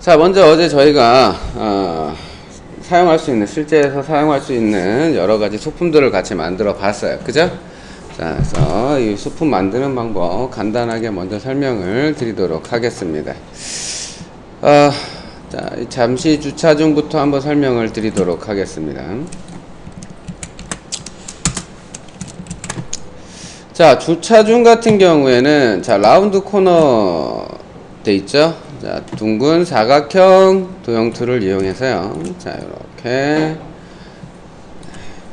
자, 먼저 어제 저희가 사용할 수 있는, 실제에서 사용할 수 있는 여러 가지 소품들을 같이 만들어 봤어요. 그죠? 자, 그래서 이 소품 만드는 방법 간단하게 먼저 설명을 드리도록 하겠습니다. 자, 잠시 주차 중부터 한번 설명을 드리도록 하겠습니다. 자, 주차 중 같은 경우에는, 자, 라운드 코너 돼 있죠? 자, 둥근 사각형 도형 툴을 이용해서요. 자, 이렇게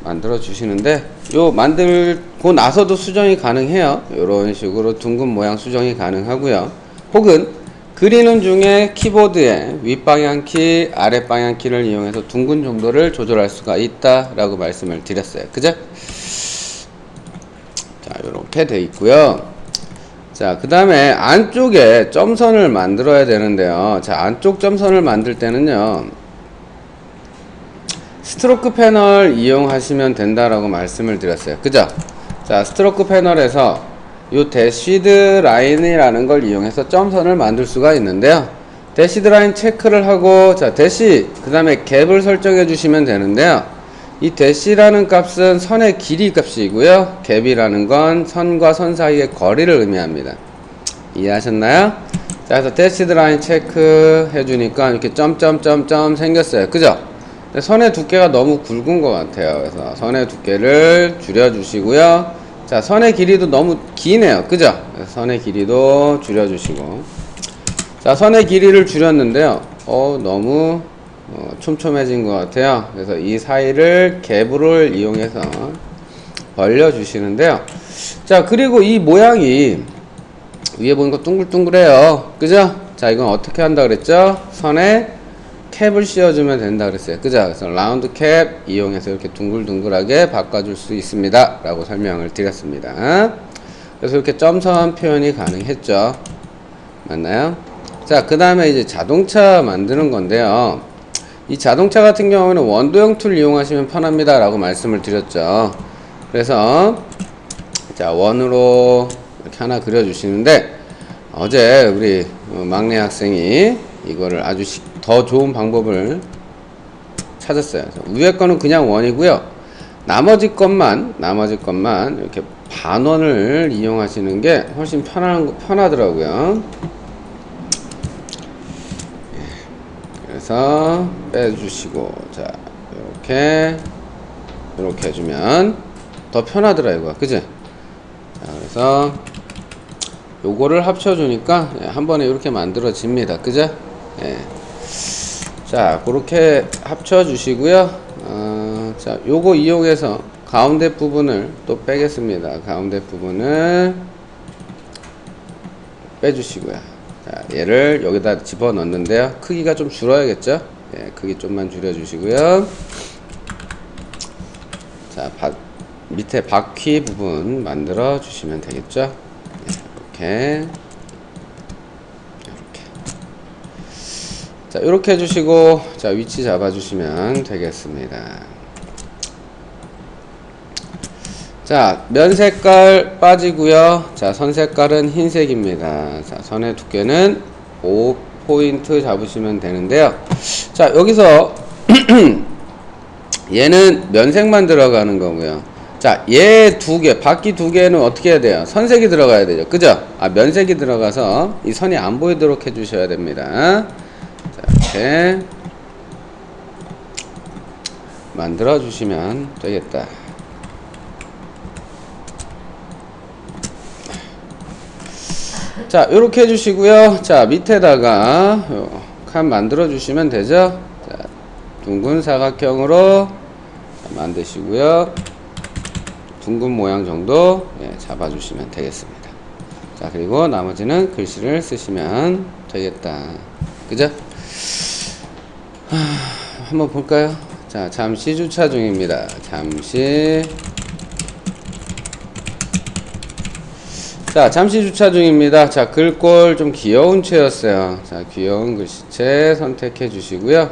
만들어 주시는데, 요 만들고 나서도 수정이 가능해요. 요런 식으로 둥근 모양 수정이 가능하고요. 혹은 그리는 중에 키보드에 윗방향키, 아랫방향키를 이용해서 둥근 정도를 조절할 수가 있다라고 말씀을 드렸어요. 그죠? 자, 요렇게 돼 있고요. 자, 그 다음에 안쪽에 점선을 만들어야 되는데요. 자, 안쪽 점선을 만들 때는요, 스트로크 패널 이용하시면 된다라고 말씀을 드렸어요. 그죠? 자, 스트로크 패널에서 요 대시드 라인이라는 걸 이용해서 점선을 만들 수가 있는데요. 대시드 라인 체크를 하고, 자, 대시, 그 다음에 갭을 설정해 주시면 되는데요. 이 대시라는 값은 선의 길이 값이고요. 갭이라는 건 선과 선 사이의 거리를 의미합니다. 이해하셨나요? 자, 그래서 대시드 라인 체크 해주니까 이렇게 점점점점 생겼어요. 그죠? 근데 선의 두께가 너무 굵은 것 같아요. 그래서 선의 두께를 줄여주시고요. 자, 선의 길이도 너무 기네요. 그죠? 선의 길이도 줄여주시고. 자, 선의 길이를 줄였는데요. 너무 촘촘해진 것 같아요. 그래서 이 사이를 갭을 이용해서 벌려주시는데요. 자, 그리고 이 모양이 위에 보니까 둥글둥글해요. 그죠? 자, 이건 어떻게 한다 그랬죠? 선에 캡을 씌워주면 된다 그랬어요. 그죠? 그래서 라운드 캡 이용해서 이렇게 둥글둥글하게 바꿔줄 수 있습니다. 라고 설명을 드렸습니다. 그래서 이렇게 점선 표현이 가능했죠. 맞나요? 자, 그 다음에 이제 자동차 만드는 건데요. 이 자동차 같은 경우는 원도형 툴 이용하시면 편합니다 라고 말씀을 드렸죠. 그래서 자, 원으로 이렇게 하나 그려주시는데, 어제 우리 막내 학생이 이거를 아주 더 좋은 방법을 찾았어요. 위에 거는 그냥 원이고요. 나머지 것만 이렇게 반원을 이용하시는 게 훨씬 편하더라고요. 그래서 빼주시고, 자, 이렇게 해주면 더 편하더라고요. 그지? 자, 그래서 요거를 합쳐주니까 한 번에 이렇게 만들어집니다. 그죠? 예. 자, 그렇게 합쳐주시고요. 자, 요거 이용해서 가운데 부분을 또 빼겠습니다. 가운데 부분을 빼주시고요. 자, 얘를 여기다 집어 넣는데요. 크기가 좀 줄어야겠죠? 예, 크기 좀만 줄여주시고요. 자, 밑에 바퀴 부분 만들어 주시면 되겠죠? 이렇게. 자, 이렇게 해주시고, 자, 위치 잡아주시면 되겠습니다. 자, 면 색깔 빠지고요. 자, 선 색깔은 흰색입니다. 자, 선의 두께는 5포인트 잡으시면 되는데요. 자, 여기서 얘는 면색만 들어가는 거고요. 자, 얘 두 개, 바퀴 두 개는 어떻게 해야 돼요? 선색이 들어가야 되죠. 그죠? 면색이 들어가서 이 선이 안 보이도록 해주셔야 됩니다. 자, 이렇게 만들어 주시면 되겠다. 자, 요렇게 해주시고요. 자, 밑에다가 칸 만들어 주시면 되죠. 자, 둥근 사각형으로 만드시고요. 둥근 모양 정도 잡아주시면 되겠습니다. 자, 그리고 나머지는 글씨를 쓰시면 되겠다. 그죠? 한번 볼까요? 자, 잠시 주차 중입니다. 잠시 주차 중입니다. 자, 글꼴 좀 귀여운 채였어요. 자, 귀여운 글씨체 선택해 주시고요.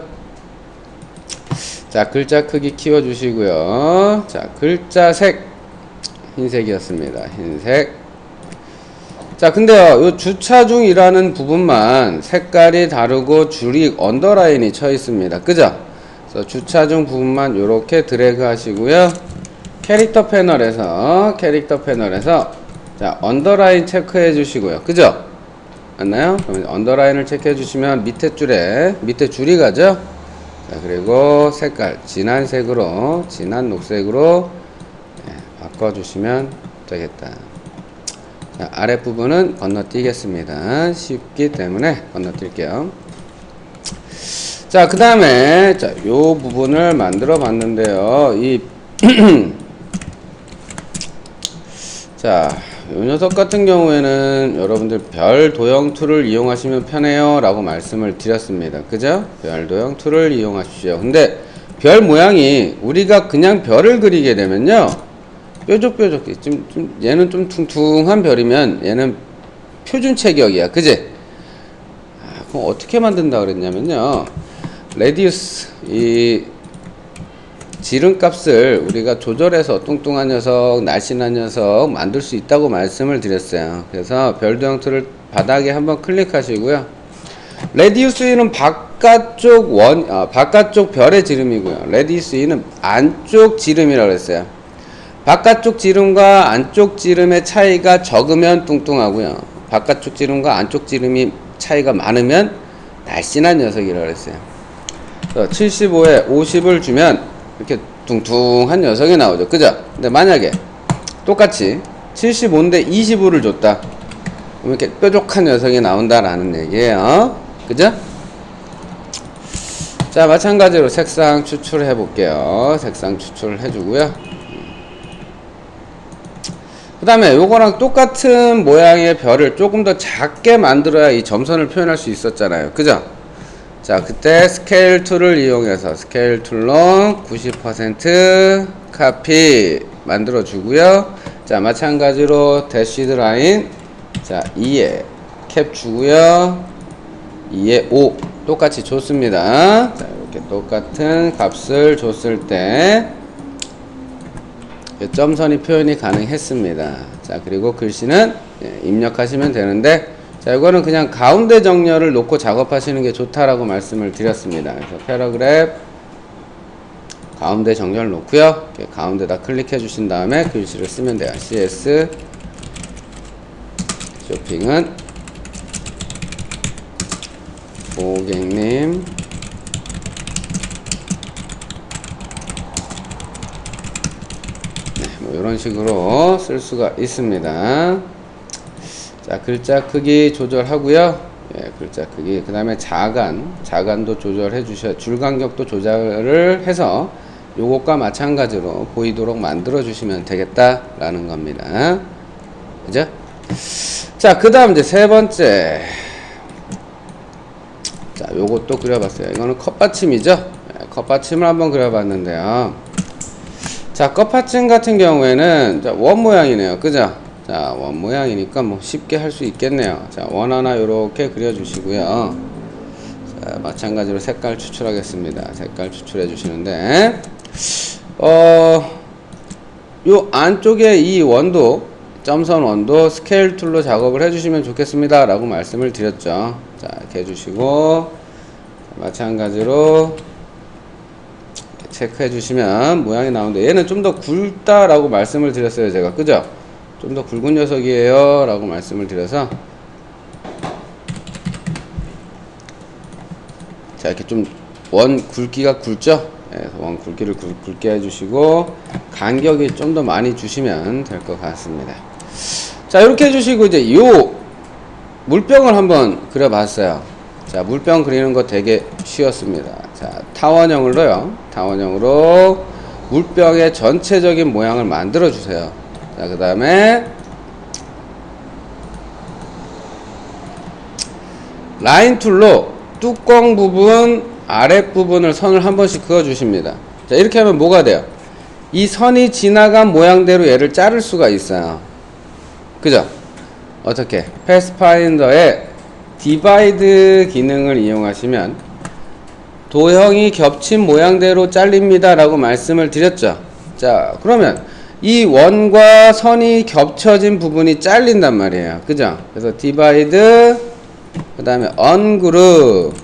자, 글자 크기 키워 주시고요. 자, 글자 색 흰색이었습니다. 흰색. 자, 근데요, 요 주차 중이라는 부분만 색깔이 다르고 줄이 언더라인이 쳐 있습니다. 그죠? 그래서 주차 중 부분만 요렇게 드래그 하시고요. 캐릭터 패널에서 자, 언더라인 체크해 주시고요. 그죠? 맞나요? 그러면 언더라인을 체크해 주시면 밑에 줄이 가죠? 자, 그리고 색깔, 진한 녹색으로 바꿔주시면 되겠다. 자, 아랫부분은 건너뛰겠습니다. 쉽기 때문에 건너뛸게요. 자, 그 다음에, 자, 요 부분을 만들어 봤는데요. 자, 요 녀석 같은 경우에는 여러분들 별 도형 툴을 이용하시면 편해요 라고 말씀을 드렸습니다. 그죠? 별 도형 툴을 이용하십시오. 근데 별 모양이 우리가 그냥 별을 그리게 되면요, 뾰족뾰족, 얘는 좀 퉁퉁한 별이면 얘는 표준 체격이야. 그지? 그럼 어떻게 만든다 그랬냐면요, 레디우스, 이 지름값을 우리가 조절해서 뚱뚱한 녀석, 날씬한 녀석 만들 수 있다고 말씀을 드렸어요. 그래서 별도 형태를 바닥에 한번 클릭하시고요. 레디우스 1은 바깥쪽 별의 지름이고요. 레디우스 2는 안쪽 지름이라고 했어요. 바깥쪽 지름과 안쪽 지름의 차이가 적으면 뚱뚱하고요. 바깥쪽 지름과 안쪽 지름이 차이가 많으면 날씬한 녀석이라고 했어요. 75에 50을 주면 이렇게 둥둥한 녀석이 나오죠. 그죠? 근데 만약에 똑같이 75인데 25를 줬다, 그럼 이렇게 뾰족한 녀석이 나온다라는 얘기예요. 그죠? 자, 마찬가지로 색상 추출해 볼게요. 색상 추출을 해주고요. 그 다음에 요거랑 똑같은 모양의 별을 조금 더 작게 만들어야 이 점선을 표현할 수 있었잖아요. 그죠? 자, 그때 스케일 툴을 이용해서 스케일 툴로 90% 카피 만들어 주고요. 자, 마찬가지로 대시드 라인, 자, 2에 캡 주고요. 2에 5 똑같이 줬습니다. 자, 이렇게 똑같은 값을 줬을 때 점선이 표현이 가능했습니다. 자, 그리고 글씨는 입력하시면 되는데, 자, 이거는 그냥 가운데 정렬을 놓고 작업하시는 게 좋다라고 말씀을 드렸습니다. 그래서 패러그래프 가운데 정렬 놓고요. 이렇게 가운데다 클릭해 주신 다음에 글씨를 쓰면 돼요. CS 쇼핑은 고객님 뭐 이런 식으로 쓸 수가 있습니다. 자, 글자 크기 조절하고요. 예, 글자 크기. 그 다음에 자간도 조절해 주셔, 줄 간격도 조절을 해서 요것과 마찬가지로 보이도록 만들어 주시면 되겠다라는 겁니다. 그죠? 자, 그 다음 이제 세 번째. 자, 요것도 그려봤어요. 이거는 컵받침이죠? 예, 컵받침을 한번 그려봤는데요. 자, 컵받침 같은 경우에는 자, 원 모양이네요. 그죠? 자, 원 모양이니까 뭐 쉽게 할 수 있겠네요. 자, 원 하나 요렇게 그려주시고요. 자, 마찬가지로 색깔 추출하겠습니다. 색깔 추출해 주시는데, 요 안쪽에 이 원도, 점선 원도 스케일 툴로 작업을 해주시면 좋겠습니다 라고 말씀을 드렸죠. 자, 이렇게 해주시고, 마찬가지로 이렇게 체크해 주시면 모양이 나오는데, 얘는 좀 더 굵다 라고 말씀을 드렸어요, 제가. 그죠? 좀 더 굵은 녀석이에요 라고 말씀을 드려서, 자, 이렇게 좀 원 굵기가 굵죠? 네, 원 굵기를 굵게 해주시고 간격이 좀 더 많이 주시면 될 것 같습니다. 자, 이렇게 해주시고 이제 요 물병을 한번 그려봤어요. 자, 물병 그리는 거 되게 쉬웠습니다. 자, 타원형으로 물병의 전체적인 모양을 만들어 주세요. 자, 그 다음에 라인 툴로 뚜껑 부분 아랫부분을 선을 한 번씩 그어 주십니다. 자, 이렇게 하면 뭐가 돼요? 이 선이 지나간 모양대로 얘를 자를 수가 있어요. 그죠? 어떻게? 패스파인더의 디바이드 기능을 이용하시면 도형이 겹친 모양대로 잘립니다 라고 말씀을 드렸죠. 자, 그러면 이 원과 선이 겹쳐진 부분이 잘린단 말이에요. 그죠? 그래서 divide, 그 다음에 ungroup.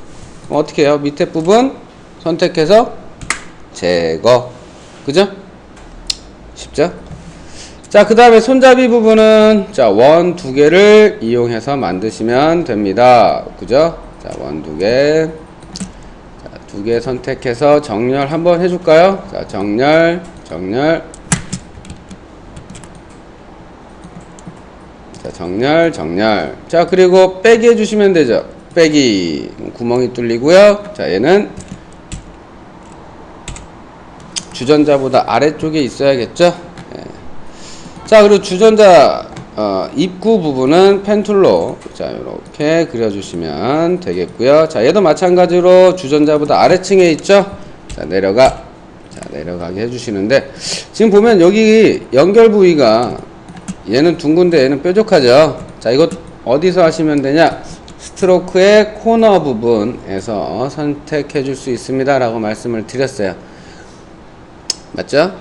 어떻게 해요? 밑에 부분 선택해서 제거. 그죠? 쉽죠? 자, 그 다음에 손잡이 부분은 자, 원 두 개를 이용해서 만드시면 됩니다. 그죠? 자, 원 두 개. 자, 두 개 선택해서 정렬 한번 해줄까요? 자, 정렬. 자, 정렬. 자, 그리고 빼기 해주시면 되죠. 빼기. 구멍이 뚫리고요. 자, 얘는 주전자보다 아래쪽에 있어야겠죠. 예. 자, 그리고 주전자 입구 부분은 펜툴로 자, 이렇게 그려주시면 되겠고요. 자, 얘도 마찬가지로 주전자보다 아래층에 있죠. 자, 내려가게 해주시는데, 지금 보면 여기 연결 부위가 얘는 둥근데 얘는 뾰족하죠. 자, 이거 어디서 하시면 되냐? 스트로크의 코너 부분에서 선택해 줄 수 있습니다 라고 말씀을 드렸어요. 맞죠?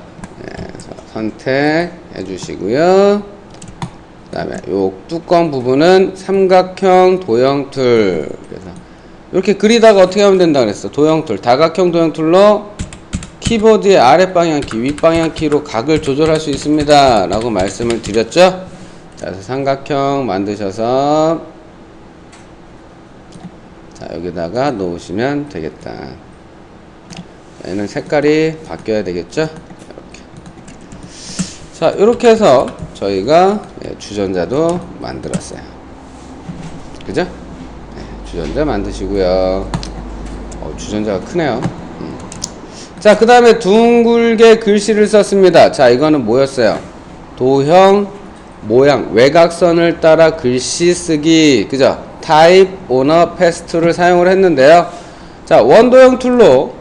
네, 그래서 선택해 주시고요. 그 다음에 요 뚜껑 부분은 삼각형 도형 툴. 그래서 이렇게 그리다가 어떻게 하면 된다 그랬어? 도형 툴, 다각형 도형 툴로 키보드의 아래 방향키, 윗 방향키로 각을 조절할 수 있습니다 라고 말씀을 드렸죠. 자, 그래서 삼각형 만드셔서 자, 여기다가 놓으시면 되겠다. 얘는 색깔이 바뀌어야 되겠죠. 이렇게. 자, 이렇게 해서 저희가 주전자도 만들었어요. 그죠? 네, 주전자 만드시고요. 주전자가 크네요. 자, 그 다음에 둥글게 글씨를 썼습니다. 자, 이거는 뭐였어요? 도형, 모양, 외곽선을 따라 글씨 쓰기. 그죠? 타입, 오너, 패스트를 사용을 했는데요. 자, 원도형 툴로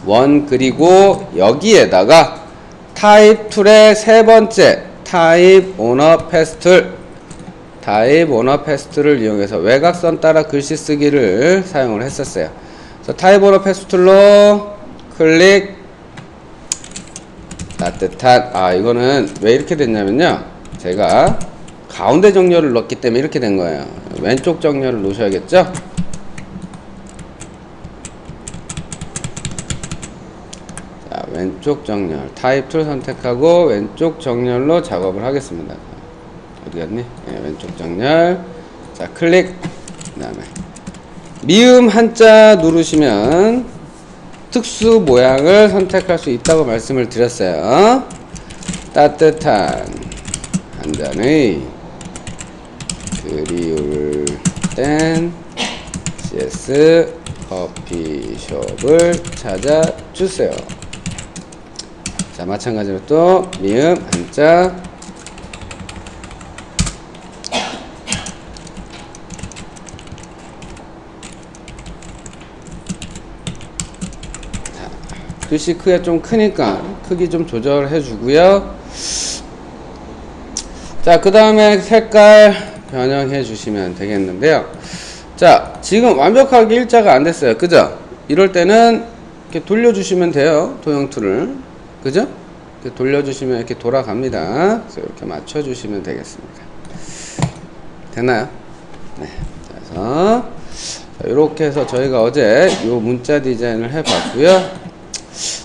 원 그리고 여기에다가 타입 툴의 세 번째 타입, 오너, 패스트를 이용해서 외곽선 따라 글씨 쓰기를 사용을 했었어요. 그래서 타입, 오너, 패스트 툴로 클릭. 따뜻한, 이거는 왜 이렇게 됐냐면요, 제가 가운데 정렬을 넣었기 때문에 이렇게 된 거예요. 왼쪽 정렬을 놓으셔야겠죠? 자, 왼쪽 정렬. 타입 툴 선택하고 왼쪽 정렬로 작업을 하겠습니다. 어디 갔니? 네, 왼쪽 정렬. 자, 클릭. 그 다음에 미음 한자 누르시면 특수 모양을 선택할 수 있다고 말씀을 드렸어요. 따뜻한 한 잔의 그리울 땐 CS 커피숍을 찾아주세요. 자, 마찬가지로 또 미음 한자. 글씨 크기가 좀 크니까 크기 좀 조절해 주고요. 자, 그 다음에 색깔 변형해 주시면 되겠는데요. 자, 지금 완벽하게 일자가 안 됐어요. 그죠? 이럴 때는 이렇게 돌려주시면 돼요. 도형 툴을. 그죠? 이렇게 돌려주시면 이렇게 돌아갑니다. 그래서 이렇게 맞춰주시면 되겠습니다. 됐나요? 네. 그래서 이렇게 해서 저희가 어제 요 문자 디자인을 해봤고요.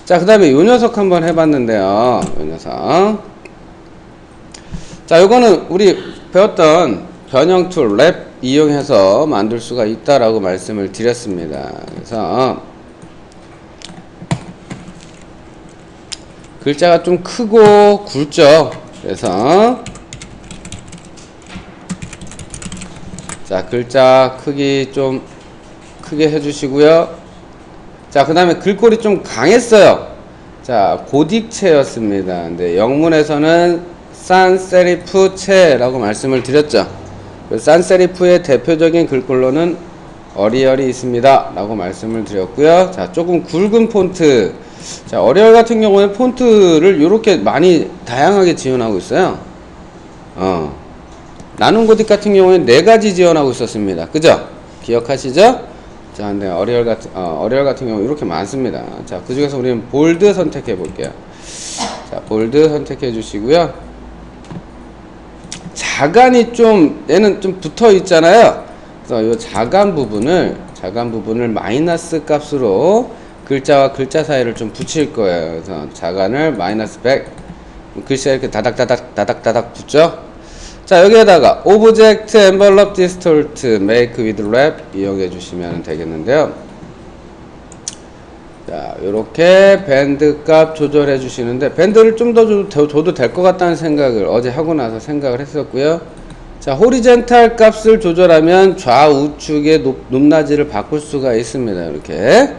자, 그 다음에 요 녀석 한번 해봤는데요. 요 녀석. 자, 요거는 우리 배웠던 변형 툴, 랩 이용해서 만들 수가 있다라고 말씀을 드렸습니다. 그래서 글자가 좀 크고 굵죠. 그래서 자, 글자 크기 좀 크게 해주시고요. 자, 그 다음에 글꼴이 좀 강했어요. 자, 고딕체였습니다. 근데 영문에서는 산세리프체라고 말씀을 드렸죠. 산세리프의 대표적인 글꼴로는 어리얼이 있습니다 라고 말씀을 드렸고요. 자, 조금 굵은 폰트. 자, 어리얼 같은 경우에 폰트를 이렇게 많이 다양하게 지원하고 있어요. 나눔 고딕 같은 경우에 4가지 지원하고 있었습니다. 그죠? 기억하시죠? 자, 근데 어리얼 같은 경우 이렇게 많습니다. 자, 그 중에서 우리는 볼드 선택해 볼게요. 자, 볼드 선택해 주시고요. 자간이 얘는 좀 붙어 있잖아요. 그래서 이 자간 부분을 마이너스 값으로 글자와 글자 사이를 좀 붙일 거예요. 그래서 자간을 마이너스 100, 글씨가 이렇게 다닥다닥 붙죠. 자, 여기에다가 Object Envelope Distort Make with Wrap 이용해 주시면 되겠는데요. 자, 요렇게 밴드 값 조절해 주시는데, 밴드를 좀 더 줘도 될 것 같다는 생각을 어제 하고 나서 생각을 했었고요. 자, 호리젠탈 값을 조절하면 좌우측의 높낮이를 바꿀 수가 있습니다. 이렇게.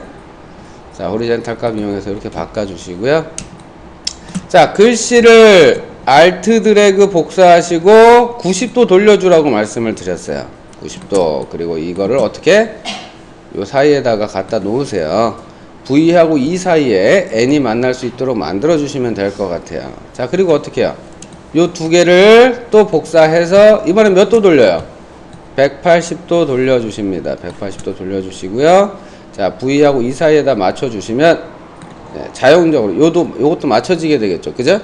자, 호리젠탈 값 이용해서 이렇게 바꿔 주시고요. 자, 글씨를 Alt 드래그 복사하시고 90도 돌려주라고 말씀을 드렸어요. 90도. 그리고 이거를 어떻게? 요 사이에다가 갖다 놓으세요. V하고 E 사이에 N이 만날 수 있도록 만들어 주시면 될 것 같아요. 자, 그리고 어떻게 해요? 요 두 개를 또 복사해서 이번엔 몇 도 돌려요? 180도 돌려주십니다. 180도 돌려주시고요. 자, V하고 E 사이에다 맞춰주시면 네, 자연적으로 요것도 맞춰지게 되겠죠. 그죠?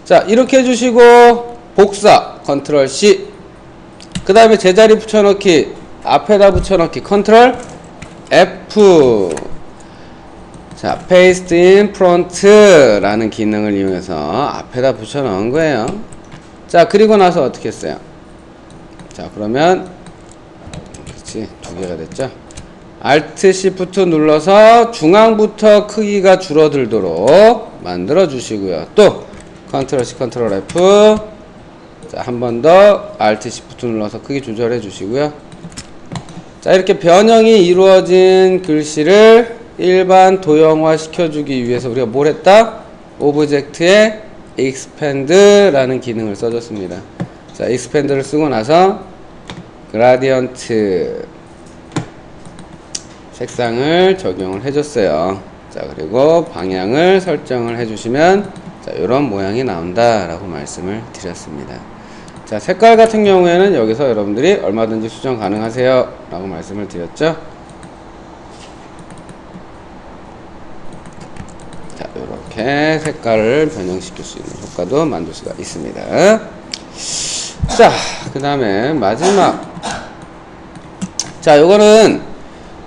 자, 이렇게 해주시고 복사 컨트롤 C, 그 다음에 제자리 붙여넣기, 앞에다 붙여넣기 컨트롤 F. 자, paste in front 라는 기능을 이용해서 앞에다 붙여 넣은 거예요. 자, 그리고 나서 어떻게 했어요? 자, 그러면 그렇지, 두 개가 됐죠. Alt Shift 눌러서 중앙부터 크기가 줄어들도록 만들어 주시고요. 또 컨트롤 C, 컨트롤 F. 자, 한 번 더 Alt Shift 눌러서 크기 조절해 주시고요. 자, 이렇게 변형이 이루어진 글씨를 일반 도형화 시켜주기 위해서 우리가 뭘 했다? 오브젝트에 expand라는 기능을 써줬습니다. 자, expand를 쓰고 나서 gradient 색상을 적용을 해줬어요. 자, 그리고 방향을 설정을 해주시면 자, 이런 모양이 나온다 라고 말씀을 드렸습니다. 자, 색깔 같은 경우에는 여기서 여러분들이 얼마든지 수정 가능하세요 라고 말씀을 드렸죠. 자, 이렇게 색깔을 변형시킬 수 있는 효과도 만들 수가 있습니다. 자, 그 다음에 마지막. 자, 요거는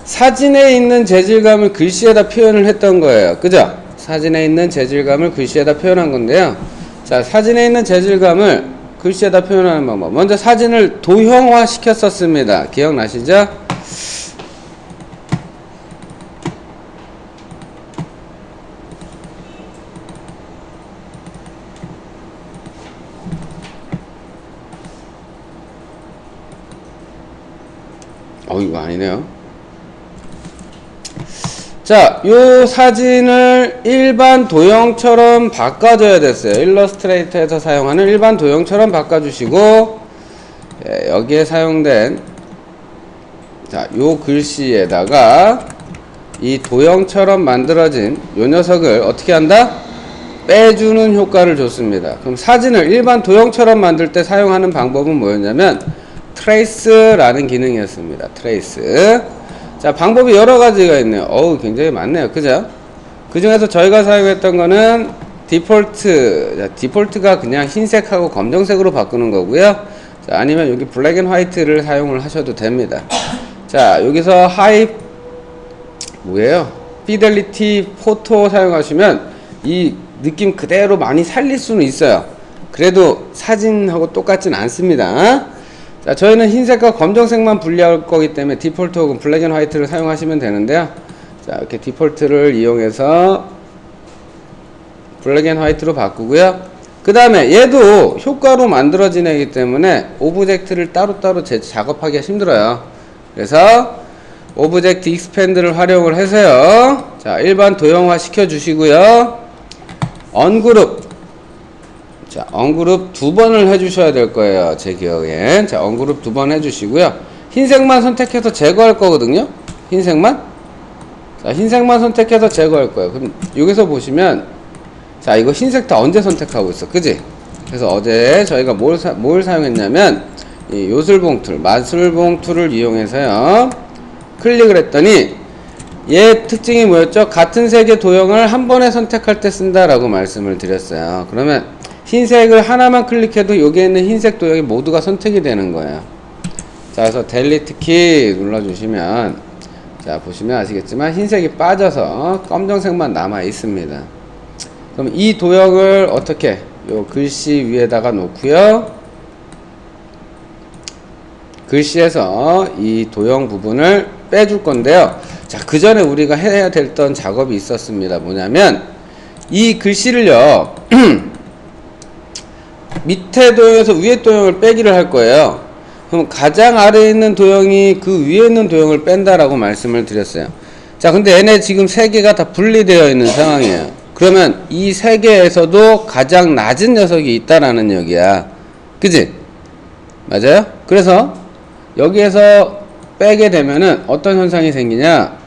사진에 있는 재질감을 글씨에다 표현을 했던 거예요. 그죠? 사진에 있는 재질감을 글씨에다 표현한 건데요. 자, 사진에 있는 재질감을 글씨에다 표현하는 방법. 먼저 사진을 도형화 시켰었습니다. 기억나시죠? 이거 아니네요. 자, 요 사진을 일반 도형처럼 바꿔줘야 됐어요. 일러스트레이터에서 사용하는 일반 도형처럼 바꿔주시고, 예, 여기에 사용된 자, 요 글씨에다가 이 도형처럼 만들어진 요 녀석을 어떻게 한다? 빼주는 효과를 줬습니다. 그럼 사진을 일반 도형처럼 만들 때 사용하는 방법은 뭐였냐면 트레이스라는 기능이었습니다. 트레이스. 자, 방법이 여러 가지가 있네요. 굉장히 많네요. 그죠? 그 중에서 저희가 사용했던 거는 디폴트. 자, 디폴트가 그냥 흰색하고 검정색으로 바꾸는 거고요. 자, 아니면 여기 블랙 앤 화이트를 사용을 하셔도 됩니다. 자, 여기서 뭐예요? 피델리티 포토 사용하시면 이 느낌 그대로 많이 살릴 수는 있어요. 그래도 사진하고 똑같진 않습니다. 자, 저희는 흰색과 검정색만 분리할 거기 때문에 디폴트 혹은 블랙 앤 화이트를 사용하시면 되는데요. 자, 이렇게 디폴트를 이용해서 블랙 앤 화이트로 바꾸고요. 그 다음에 얘도 효과로 만들어진 애이기 때문에 오브젝트를 따로따로 작업하기가 힘들어요. 그래서 오브젝트 익스펜드를 활용을 해서요. 자, 일반 도형화 시켜주시고요. 언그룹. 자, 언그룹 2번을 해주셔야 될 거예요. 제 기억엔. 자, 언그룹 2번 해주시고요. 흰색만 선택해서 제거할 거거든요. 흰색만. 자, 흰색만 선택해서 제거할 거예요. 그럼 여기서 보시면 자, 이거 흰색 다 언제 선택하고 있어? 그지? 그래서 어제 저희가 뭘 사용했냐면 이 요술봉 툴, 마술봉 툴을 이용해서요. 클릭을 했더니 얘 특징이 뭐였죠? 같은 색의 도형을 한 번에 선택할 때 쓴다라고 말씀을 드렸어요. 그러면 흰색을 하나만 클릭해도 여기에 있는 흰색 도형이 모두가 선택이 되는 거예요. 자, 그래서 델리트 키 눌러주시면, 자, 보시면 아시겠지만 흰색이 빠져서 검정색만 남아 있습니다. 그럼 이 도형을 어떻게, 요 글씨 위에다가 놓고요, 글씨에서 이 도형 부분을 빼줄 건데요. 자, 그 전에 우리가 해야 됐던 작업이 있었습니다. 뭐냐면 이 글씨를요 밑에 도형에서 위에 도형을 빼기를 할 거예요. 그럼 가장 아래에 있는 도형이 그 위에 있는 도형을 뺀다라고 말씀을 드렸어요. 자, 근데 얘네 지금 세 개가 다 분리되어 있는 상황이에요. 그러면 이 세 개에서도 가장 낮은 녀석이 있다라는 얘기야. 그지? 맞아요? 그래서 여기에서 빼게 되면은 어떤 현상이 생기냐,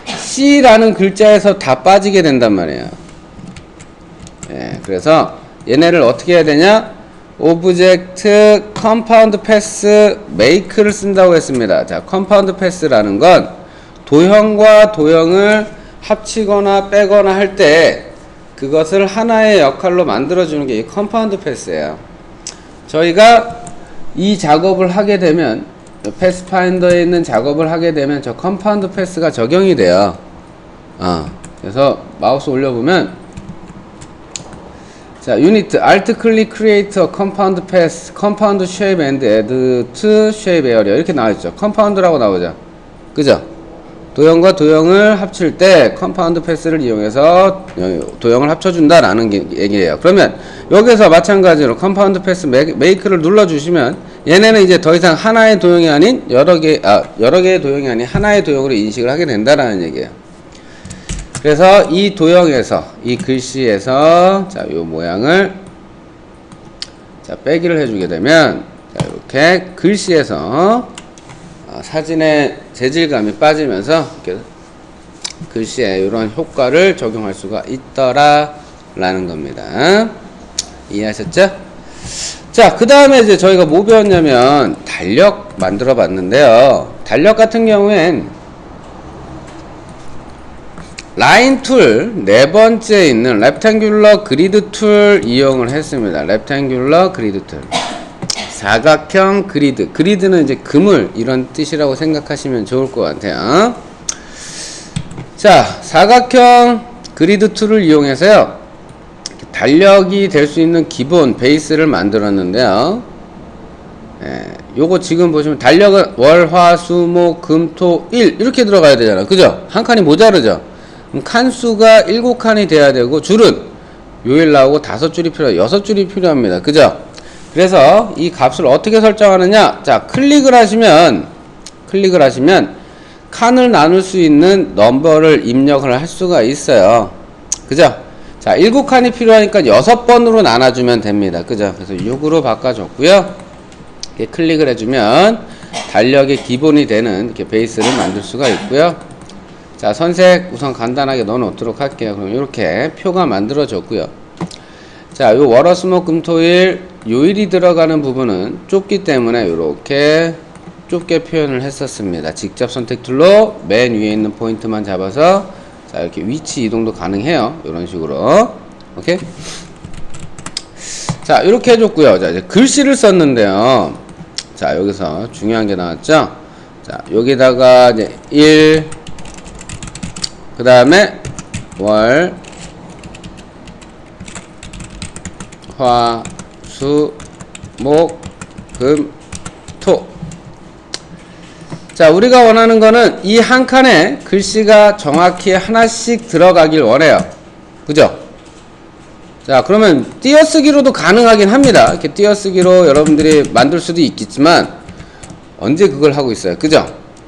C라는 글자에서 다 빠지게 된단 말이에요. 예, 그래서 얘네를 어떻게 해야 되냐, 오브젝트 컴파운드 패스 메이크를 쓴다고 했습니다. 자, 컴파운드 패스라는 건 도형과 도형을 합치거나 빼거나 할 때 그것을 하나의 역할로 만들어주는 게 이 컴파운드 패스예요. 저희가 이 작업을 하게 되면, 패스파인더에 있는 작업을 하게 되면 저 컴파운드 패스가 적용이 돼요. 그래서 마우스 올려보면, 자, 유니트 Alt 클릭 Create a Compound Path, Compound Shape and Add to Shape Area 이렇게 나와있죠. 컴파운드라고 나오죠. 그죠? 도형과 도형을 합칠 때 컴파운드 패스를 이용해서 도형을 합쳐준다라는 얘기예요. 그러면 여기서 마찬가지로 컴파운드 패스 메이크를 눌러주시면 얘네는 이제 더 이상 하나의 도형이 아닌 여러 개의 도형이 아닌 하나의 도형으로 인식을 하게 된다라는 얘기예요. 그래서 이 도형에서, 이 글씨에서, 자, 요 모양을, 자, 빼기를 해주게 되면, 자, 이렇게 글씨에서, 사진의 재질감이 빠지면서, 이렇게 글씨에 이런 효과를 적용할 수가 있더라, 라는 겁니다. 이해하셨죠? 자, 그 다음에 이제 저희가 뭐 배웠냐면, 달력 만들어 봤는데요. 달력 같은 경우엔, 라인 툴 네 번째에 있는 렉탱귤러 그리드 툴 이용을 했습니다. 렉탱귤러 그리드 툴, 사각형 그리드, 그리드는 이제 그물 이런 뜻이라고 생각하시면 좋을 것 같아요. 자, 사각형 그리드 툴을 이용해서요 달력이 될 수 있는 기본 베이스를 만들었는데요. 요거 지금 보시면 달력은 월, 화, 수, 목, 금, 토, 일 이렇게 들어가야 되잖아. 그죠? 한 칸이 모자르죠? 칸수가 7칸이 돼야 되고, 줄은 요일 나오고 5줄이 필요해요. 6줄이 필요합니다. 그죠? 그래서 이 값을 어떻게 설정하느냐? 자, 클릭을 하시면 칸을 나눌 수 있는 넘버를 입력을 할 수가 있어요. 그죠? 자, 7칸이 필요하니까 6번으로 나눠주면 됩니다. 그죠? 그래서 6으로 바꿔줬고요. 이렇게 클릭을 해주면 달력의 기본이 되는 이렇게 베이스를 만들 수가 있고요. 자, 선색 우선 간단하게 넣어 놓도록 할게요. 그럼 이렇게 표가 만들어졌고요. 자, 요 월화수목금토일 요일이 들어가는 부분은 좁기 때문에 이렇게 좁게 표현을 했었습니다. 직접 선택 툴로 맨 위에 있는 포인트만 잡아서, 자, 이렇게 위치 이동도 가능해요. 이런 식으로. 오케이? 자, 이렇게 해줬고요. 자, 이제 글씨를 썼는데요. 자, 여기서 중요한 게 나왔죠? 자, 여기다가 이제 1, 그 다음에 월, 화, 수, 목, 금, 토. 자, 우리가 원하는 거는 이 한 칸에 글씨가 정확히 하나씩 들어가길 원해요. 그죠? 자, 그러면 띄어쓰기로도 가능하긴 합니다. 이렇게 띄어쓰기로 여러분들이 만들 수도 있겠지만 언제 그걸 하고 있어요. 그죠?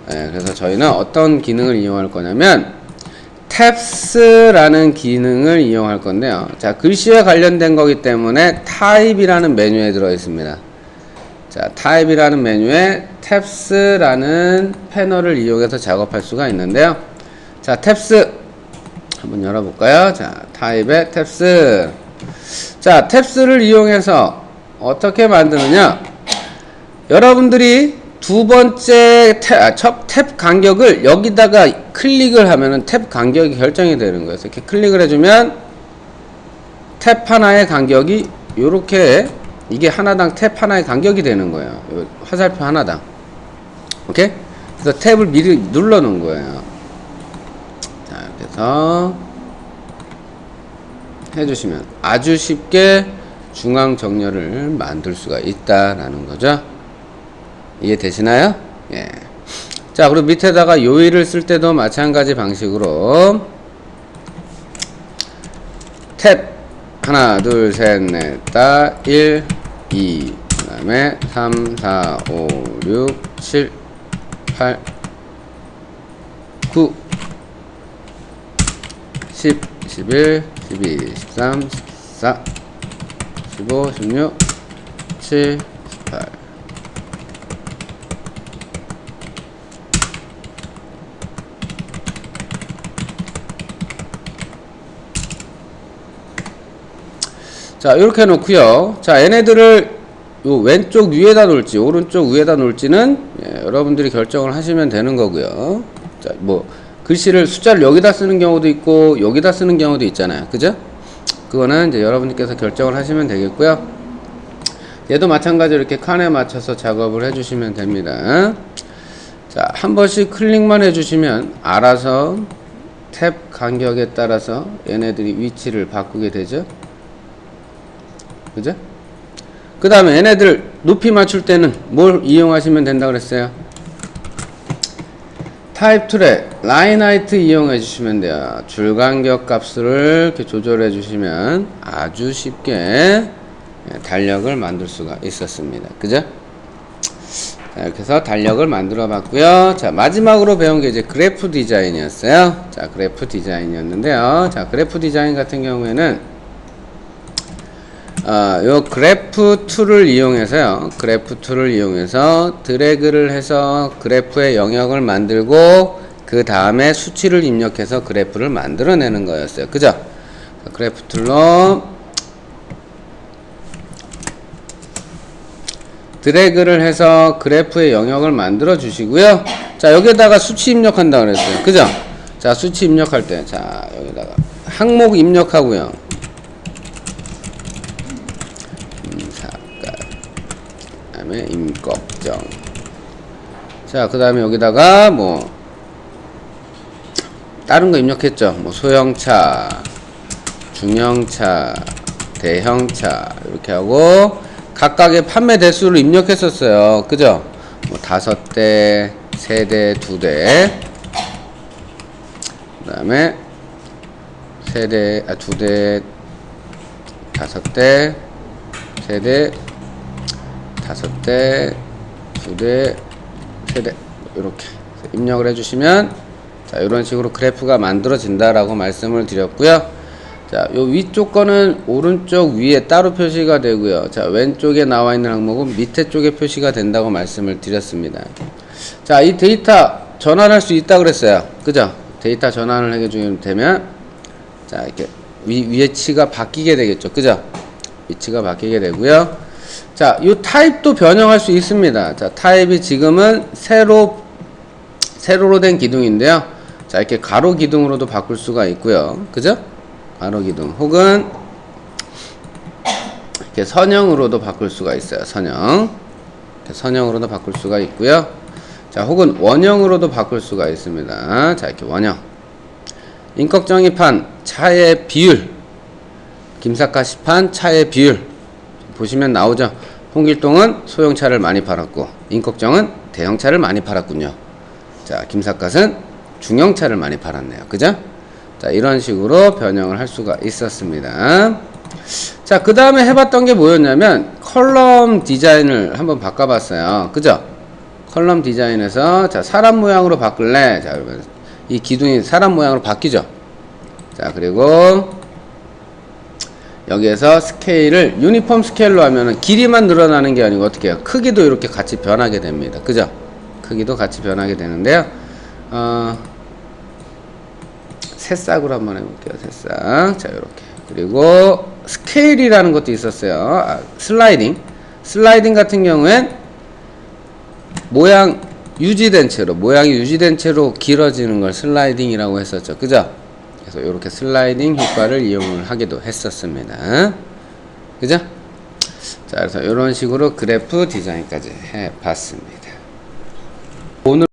그래서 저희는 어떤 기능을 이용할 거냐면 탭스라는 기능을 이용할 건데요. 자, 글씨와 관련된 거기 때문에 타입이라는 메뉴에 들어 있습니다. 자, 타입이라는 메뉴에 탭스라는 패널을 이용해서 작업할 수가 있는데요. 자, 탭스 한번 열어볼까요? 자, 타입의 탭스. 자, 탭스를 이용해서 어떻게 만드느냐? 여러분들이 두 번째 탭 간격을 여기다가 클릭을 하면은 탭 간격이 결정이 되는 거예요. 이렇게 클릭을 해주면 탭 하나의 간격이 요렇게 이게 하나당 탭 하나의 간격이 되는 거예요. 요 화살표 하나당. 오케이? 그래서 탭을 미리 눌러 놓은 거예요. 자, 이렇게 해서 해주시면 아주 쉽게 중앙 정렬을 만들 수가 있다라는 거죠. 이해되시나요? 예. 자, 그리고 밑에다가 요일을 쓸 때도 마찬가지 방식으로 탭 하나 둘 셋 넷 다 1 2 그 다음에 3 4 5 6 7 8 9 10 11 12 13 14 15 16 17 18 자, 이렇게 해놓고요. 자, 얘네들을 요 왼쪽 위에다 놓을지 오른쪽 위에다 놓을지는 여러분들이 결정을 하시면 되는 거고요. 자, 뭐 글씨를 숫자를 여기다 쓰는 경우도 있고 여기다 쓰는 경우도 있잖아요. 그죠? 그거는 이제 여러분들께서 결정을 하시면 되겠고요. 얘도 마찬가지로 이렇게 칸에 맞춰서 작업을 해주시면 됩니다. 자, 한 번씩 클릭만 해주시면 알아서 탭 간격에 따라서 얘네들이 위치를 바꾸게 되죠. 그죠? 그 다음에 얘네들 높이 맞출 때는 뭘 이용하시면 된다고 그랬어요? 타입 툴에 라인 하이트 이용해 주시면 돼요. 줄 간격 값을 이렇게 조절해 주시면 아주 쉽게 달력을 만들 수가 있었습니다. 그죠? 자, 이렇게 해서 달력을 만들어 봤고요. 자, 마지막으로 배운 게 이제 그래프 디자인이었어요. 자, 그래프 디자인이었는데요. 자, 그래프 디자인 같은 경우에는 요 그래프 툴을 이용해서요. 그래프 툴을 이용해서 드래그를 해서 그래프의 영역을 만들고 그 다음에 수치를 입력해서 그래프를 만들어내는 거였어요. 그죠? 그래프 툴로 드래그를 해서 그래프의 영역을 만들어 주시고요. 자, 여기에다가 수치 입력한다 그랬어요. 그죠? 자, 수치 입력할 때, 자, 여기다가 항목 입력하고요. 다음에 임꺽정. 자, 그 다음에 여기다가 뭐 다른 거 입력했죠. 뭐 소형차, 중형차, 대형차 이렇게 하고 각각의 판매 대수를 입력했었어요. 그죠? 뭐 5대, 3대, 2대. 그 다음에 3대, 2대, 5대, 3대, 5대, 2대, 3대 이렇게 입력을 해주시면 자, 이런 식으로 그래프가 만들어진다라고 말씀을 드렸고요. 자, 요 위쪽 거는 오른쪽 위에 따로 표시가 되고요. 자, 왼쪽에 나와 있는 항목은 밑에 쪽에 표시가 된다고 말씀을 드렸습니다. 자, 이 데이터 전환할 수 있다 그랬어요. 그죠? 데이터 전환을 해주면 되면 자, 이렇게 위치가 바뀌게 되겠죠. 그죠? 위치가 바뀌게 되고요. 자, 이 타입도 변형할 수 있습니다. 자, 타입이 지금은 세로로 된 기둥인데요. 자, 이렇게 가로 기둥으로도 바꿀 수가 있고요. 그죠? 가로 기둥. 혹은 이렇게 선형으로도 바꿀 수가 있어요. 선형. 이렇게 선형으로도 바꿀 수가 있고요. 자, 혹은 원형으로도 바꿀 수가 있습니다. 자, 이렇게 원형. 임꺽정이판 차의 비율. 김사카시판 차의 비율. 보시면 나오죠. 홍길동은 소형차를 많이 팔았고 임꺽정은 대형차를 많이 팔았군요. 자, 김삿갓은 중형차를 많이 팔았네요. 그죠? 자, 이런 식으로 변형을 할 수가 있었습니다. 자, 그 다음에 해봤던 게 뭐였냐면 컬럼 디자인을 한번 바꿔봤어요. 그죠? 컬럼 디자인에서 자, 사람 모양으로 바꿀래? 자, 그러면 이 기둥이 사람 모양으로 바뀌죠. 자, 그리고 여기에서 스케일을 유니폼 스케일로 하면은 길이만 늘어나는 게 아니고 어떻게 해요? 크기도 이렇게 같이 변하게 됩니다. 그죠? 크기도 같이 변하게 되는데요. 새싹으로 한번 해볼게요. 새싹. 자, 이렇게. 그리고 스케일이라는 것도 있었어요. 슬라이딩. 슬라이딩 같은 경우엔 모양이 유지된 채로 길어지는 걸 슬라이딩이라고 했었죠. 그죠? 그래서 이렇게 슬라이딩 효과를 이용을 하기도 했었습니다. 그죠? 자, 그래서 이런 식으로 그래프 디자인까지 해 봤습니다. 오늘